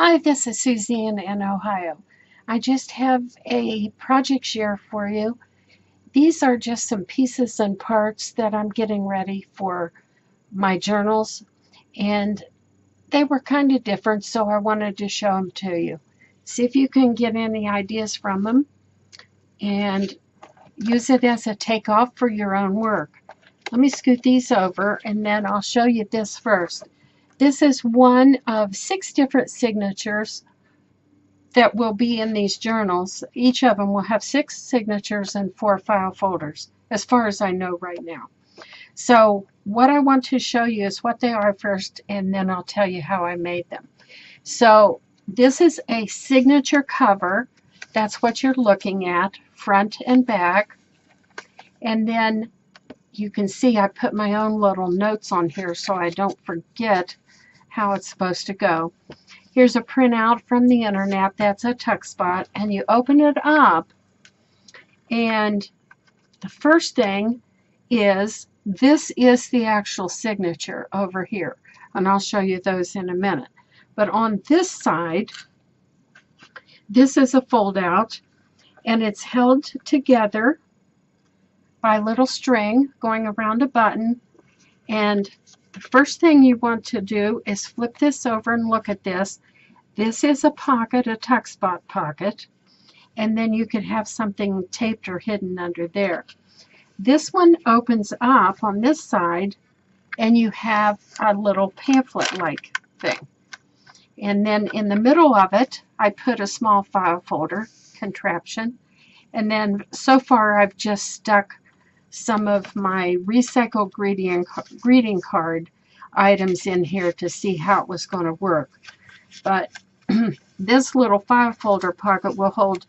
Hi, this is Suzanne in Ohio. I just have a project share for you. These are just some pieces and parts that I'm getting ready for my journals, and they were kind of different, so I wanted to show them to you. See if you can get any ideas from them and use it as a takeoff for your own work. Let me scoot these over and then I'll show you this first. This is one of 6 different signatures that will be in these journals. Each of them will have 6 signatures and 4 file folders, as far as I know right now. So what I want to show you is what they are first, and then I'll tell you how I made them. So this is a signature cover. That's what you're looking at, front and back. And then you can see I put my own little notes on here so I don't forget how it's supposed to go. Here's a printout from the internet. That's a tuck spot, and you open it up, and the first thing is this is the actual signature over here, and I'll show you those in a minute. But on this side, this is a fold out, and it's held together by a little string going around a button. And the first thing you want to do is flip this over and look at this. This is a pocket, a tuck spot pocket, and then you could have something taped or hidden under there. This one opens up on this side, and you have a little pamphlet-like thing. And then in the middle of it, I put a small file folder contraption. And then so far, I've just stuck some of my recycled greeting card items in here to see how it was going to work. But this little file folder pocket will hold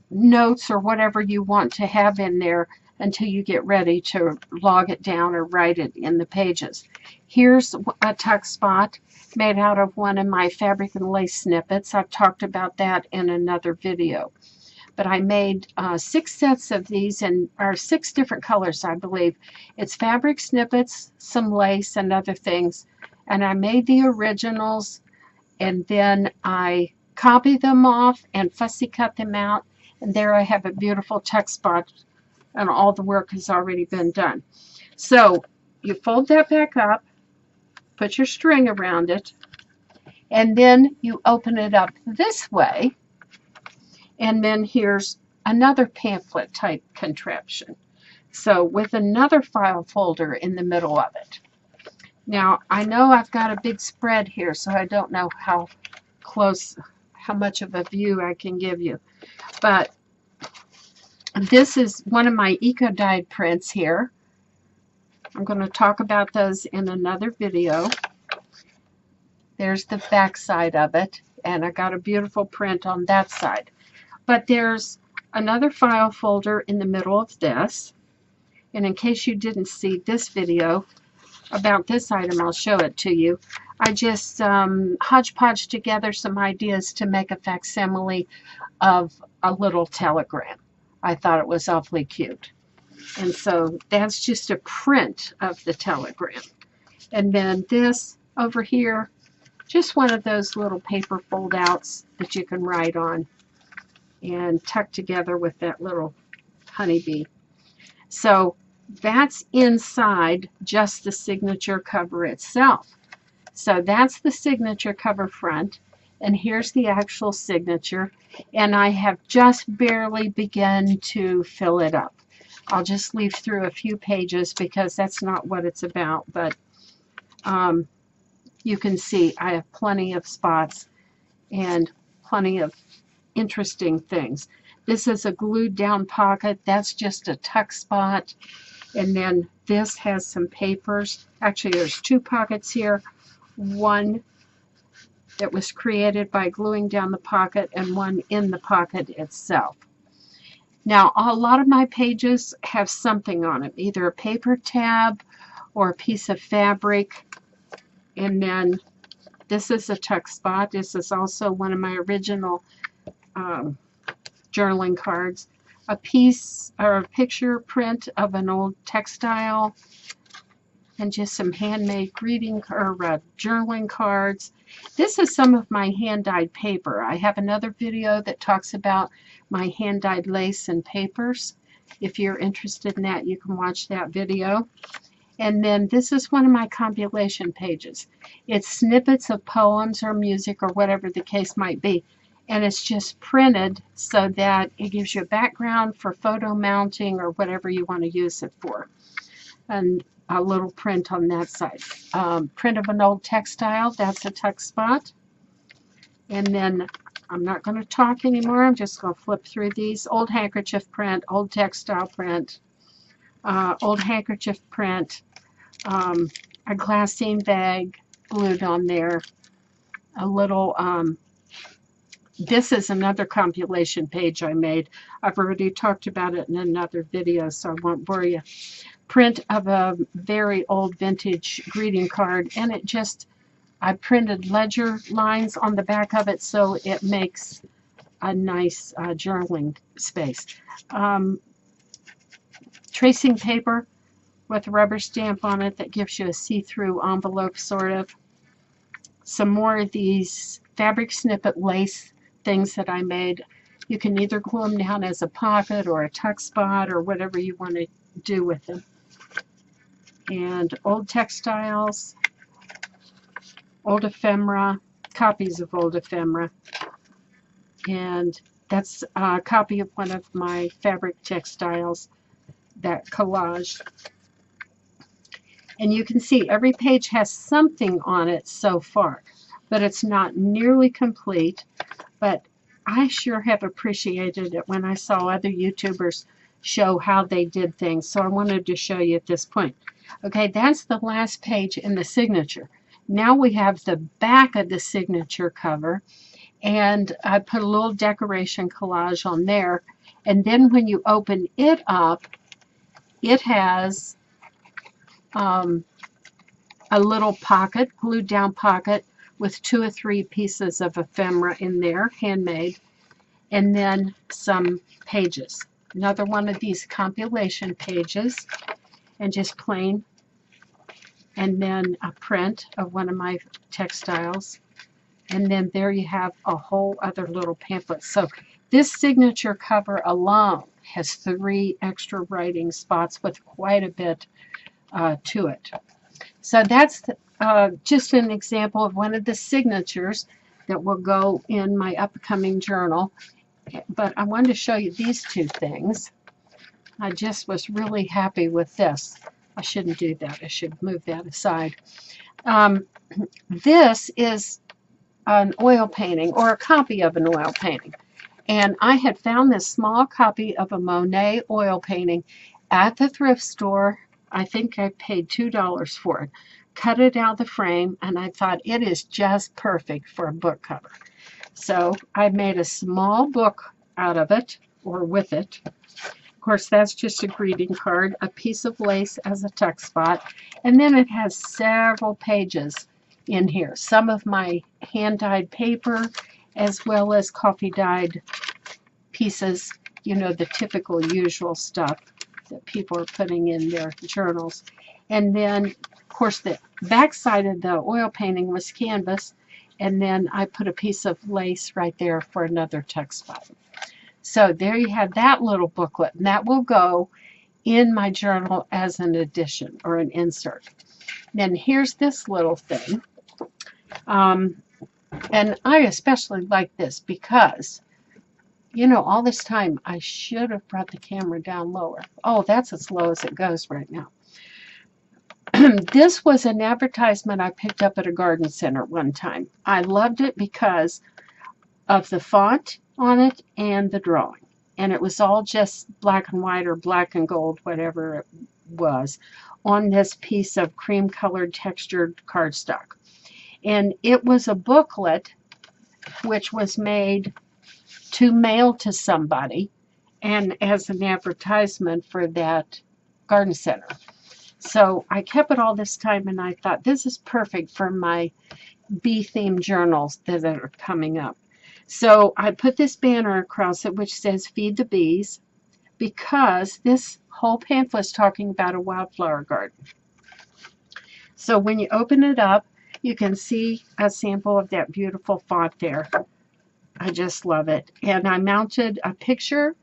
notes or whatever you want to have in there until you get ready to log it down or write it in the pages. Here's a tuck spot made out of one of my fabric and lace snippets. I've talked about that in another video. But I made 6 sets of these, and are 6 different colors, I believe. It's fabric snippets, some lace, and other things. And I made the originals, and then I copied them off and fussy cut them out. And there I have a beautiful tuck spot, and all the work has already been done. So you fold that back up, put your string around it, and then you open it up this way. And then here's another pamphlet type contraption. So with another file folder in the middle of it. Now I know I've got a big spread here, so I don't know how much of a view I can give you. But this is one of my eco dyed prints here. I'm going to talk about those in another video. There's the back side of it, and I got a beautiful print on that side. But there's another file folder in the middle of this. And in case you didn't see this video about this item, I'll show it to you. I just hodgepodge together some ideas to make a facsimile of a little telegram. I thought it was awfully cute. And so that's just a print of the telegram. And then this over here, just one of those little paper fold outs that you can write on and tuck together with that little honeybee. So that's inside just the signature cover itself. So that's the signature cover front, and here's the actual signature, and I have just barely begun to fill it up. I'll just leaf through a few pages because that's not what it's about, but you can see I have plenty of spots and plenty of interesting things. This is a glued down pocket. That's just a tuck spot. And then this has some papers. Actually, there's 2 pockets here. One that was created by gluing down the pocket and one in the pocket itself. Now, a lot of my pages have something on it, either a paper tab or a piece of fabric. And then this is a tuck spot. This is also one of my original journaling cards, a piece or a picture print of an old textile, and just some handmade greeting or journaling cards. This is some of my hand-dyed paper. I have another video that talks about my hand-dyed lace and papers. If you're interested in that, you can watch that video. And then this is one of my compilation pages. It's snippets of poems or music or whatever the case might be. And it's just printed so that it gives you a background for photo mounting or whatever you want to use it for. And a little print on that side. Print of an old textile, that's a tuck spot. And then I'm not going to talk anymore. I'm just going to flip through these. Old handkerchief print, old textile print, old handkerchief print, a glassine bag glued on there, a little, this is another compilation page I made. I've already talked about it in another video, so I won't bore you. Print of a very old vintage greeting card, and it just, I printed ledger lines on the back of it so it makes a nice journaling space. Tracing paper with a rubber stamp on it that gives you a see-through envelope, sort of. Some more of these fabric snippet lace things that I made. You can either glue them down as a pocket or a tuck spot or whatever you want to do with them. And old textiles, old ephemera, copies of old ephemera. And that's a copy of one of my fabric textiles, that collage. And you can see every page has something on it so far, but it's not nearly complete. But I sure have appreciated it when I saw other YouTubers show how they did things. So I wanted to show you at this point. Okay, that's the last page in the signature. Now we have the back of the signature cover, and I put a little decoration collage on there. And then when you open it up, it has a little pocket, glued down pocket with 2 or 3 pieces of ephemera in there, handmade, and then some pages. Another one of these compilation pages, and just plain, and then a print of one of my textiles, and then there you have a whole other little pamphlet. So this signature cover alone has 3 extra writing spots with quite a bit to it. So that's just an example of one of the signatures that will go in my upcoming journal. But I wanted to show you these 2 things. I just was really happy with this. I shouldn't do that. I should move that aside. This is an oil painting, or a copy of an oil painting. And I had found this small copy of a Monet oil painting at the thrift store. I think I paid $2 for it. Cut it out of the frame, and I thought it is just perfect for a book cover. So I made a small book out of it, or with it. Of course, that's just a greeting card, a piece of lace as a tuck spot, and then it has several pages in here. Some of my hand-dyed paper, as well as coffee-dyed pieces, you know, the typical usual stuff that people are putting in their journals. And then, of course, the back side of the oil painting was canvas, and then I put a piece of lace right there for another tuck spot. So there you have that little booklet, and that will go in my journal as an addition or an insert. Then here's this little thing. And I especially like this because, you know, all this time I should have brought the camera down lower. Oh, that's as low as it goes right now. This was an advertisement I picked up at a garden center one time. I loved it because of the font on it and the drawing. And it was all just black and white or black and gold, whatever it was, on this piece of cream-colored textured cardstock. And it was a booklet which was made to mail to somebody and as an advertisement for that garden center. So I kept it all this time, and I thought this is perfect for my bee-themed journals that are coming up. So I put this banner across it which says Feed the Bees, because this whole pamphlet is talking about a wildflower garden. So when you open it up, you can see a sample of that beautiful font there. I just love it. And I mounted a picture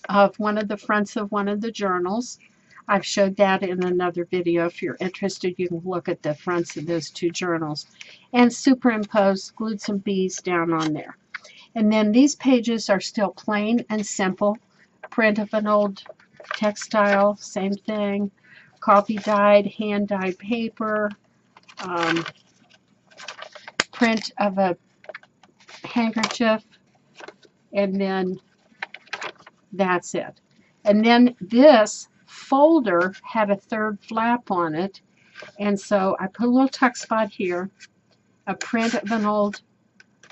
of one of the fronts of one of the journals. I've showed that in another video. If you're interested, you can look at the fronts of those two journals. And superimposed, glued some bees down on there. And then these pages are still plain and simple. Print of an old textile, same thing. Coffee dyed, hand dyed paper. Print of a handkerchief. And then that's it. And then this folder had a third flap on it. And so I put a little tuck spot here, a print of an old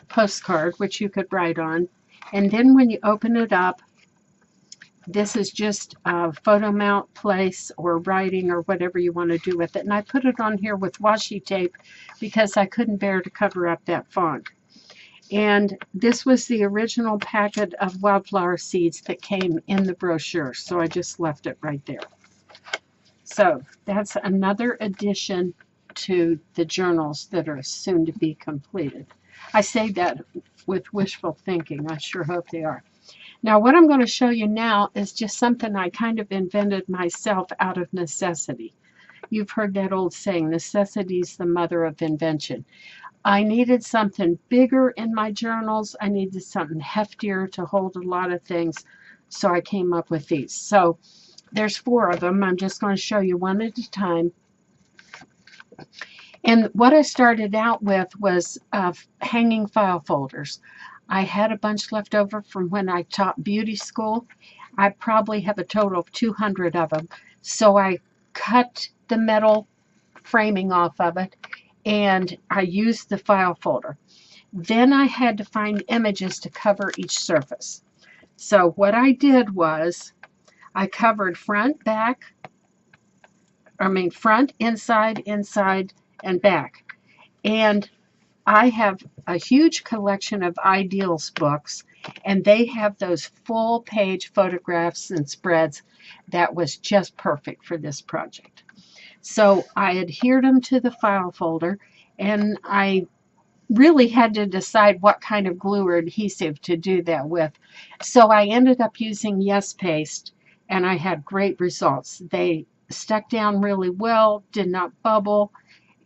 postcard, which you could write on. And then when you open it up, this is just a photo mount place or writing or whatever you want to do with it. And I put it on here with washi tape because I couldn't bear to cover up that font. And this was the original packet of wildflower seeds that came in the brochure, so I just left it right there. So that's another addition to the journals that are soon to be completed. I say that with wishful thinking. I sure hope they are. Now what I'm going to show you now is just something I kind of invented myself out of necessity. You've heard that old saying, necessity is the mother of invention. I needed something bigger in my journals. I needed something heftier to hold a lot of things. So I came up with these. So there's 4 of them. I'm just going to show you one at a time. And what I started out with was hanging file folders. I had a bunch left over from when I taught beauty school. I probably have a total of 200 of them. So I cut the metal framing off of it, and I used the file folder. Then I had to find images to cover each surface. So what I did was I covered front, inside, and back. And I have a huge collection of Ideals books, and they have those full page photographs and spreads that was just perfect for this project. So I adhered them to the file folder, and I really had to decide what kind of glue or adhesive to do that with. So I ended up using Yes Paste, and I had great results. They stuck down really well, did not bubble,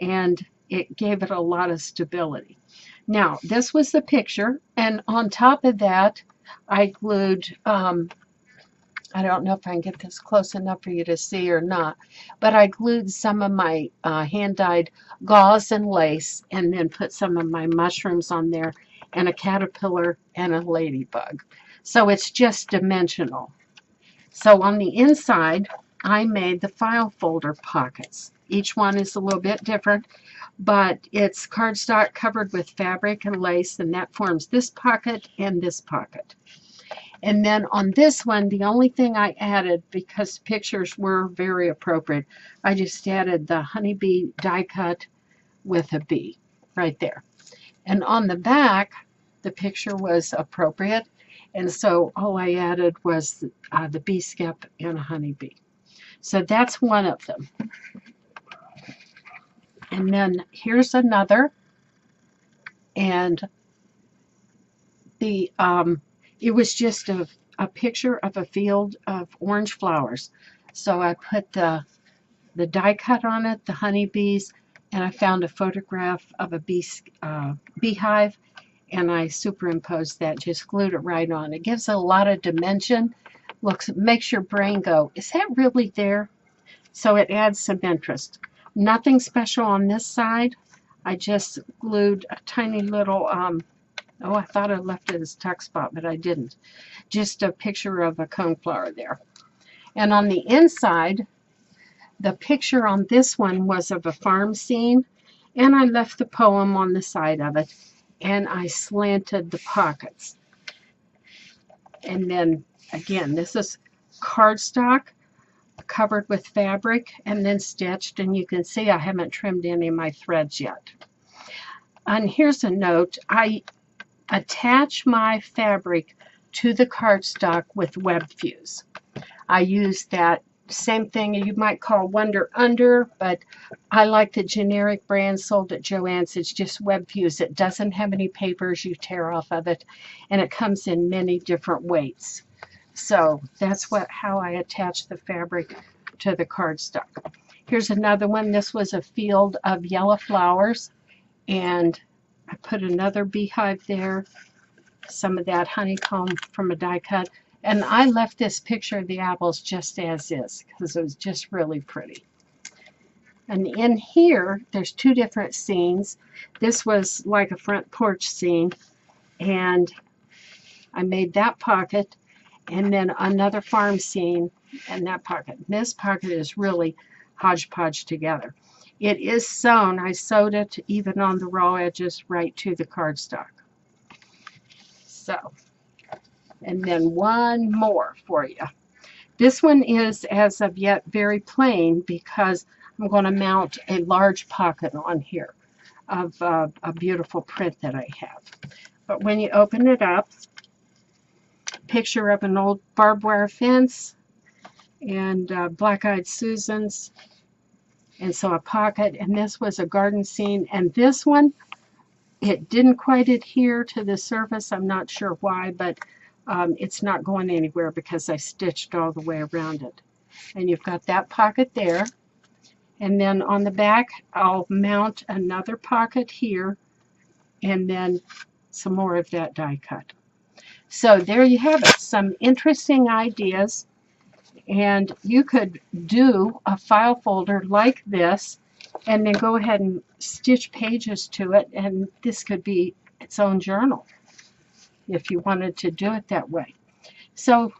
and it gave it a lot of stability. Now, this was the picture, and on top of that, I glued, I don't know if I can get this close enough for you to see or not, but I glued some of my hand-dyed gauze and lace, and then put some of my mushrooms on there, and a caterpillar and a ladybug. So it's just dimensional. So on the inside, I made the file folder pockets. Each one is a little bit different, but it's cardstock covered with fabric and lace, and that forms this pocket and this pocket. And then on this one, the only thing I added, because pictures were very appropriate, I just added the honeybee die cut with a bee right there. And on the back, the picture was appropriate, and so all I added was the bee skep and a honeybee. So that's one of them. And then here's another, and the it was just a picture of a field of orange flowers. So I put the die cut on it, the honeybees, and I found a photograph of a beehive, and I superimposed that, just glued it right on. It gives a lot of dimension. Makes your brain go, is that really there? So it adds some interest. Nothing special on this side. I just glued a tiny little, oh, I thought I left it as tuck spot, but I didn't. Just a picture of a coneflower there. And on the inside, the picture on this one was of a farm scene, and I left the poem on the side of it, and I slanted the pockets. And then, again, this is cardstock covered with fabric and then stitched, and you can see I haven't trimmed any of my threads yet. And here's a note. I attach my fabric to the cardstock with web fuse. I use that Same thing you might call Wonder Under, but I like the generic brand sold at Joann's. It's just web fuse. It doesn't have any papers you tear off of it, and it comes in many different weights. So that's how I attach the fabric to the cardstock. Here's another one. This was a field of yellow flowers, and I put another beehive there, some of that honeycomb from a die cut. And I left this picture of the apples just as is because it was just really pretty. And in here, there's two different scenes. This was like a front porch scene, and I made that pocket, and then another farm scene and that pocket. And this pocket is really hodgepodge together. It is sewn. I sewed it even on the raw edges right to the cardstock. So, and then one more for you. This one is, as of yet, very plain because I'm going to mount a large pocket on here of a beautiful print that I have. But when you open it up, picture of an old barbed wire fence and black-eyed Susans, and so a pocket, and this was a garden scene, and this one, it didn't quite adhere to the surface. I'm not sure why, but it's not going anywhere because I stitched all the way around it. And you've got that pocket there. And then on the back, I'll mount another pocket here and then some more of that die cut. So there you have it, some interesting ideas. And you could do a file folder like this and then go ahead and stitch pages to it, and this could be its own journal if you wanted to do it that way. So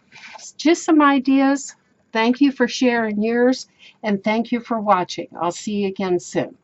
just some ideas. Thank you for sharing yours, and thank you for watching. I'll see you again soon.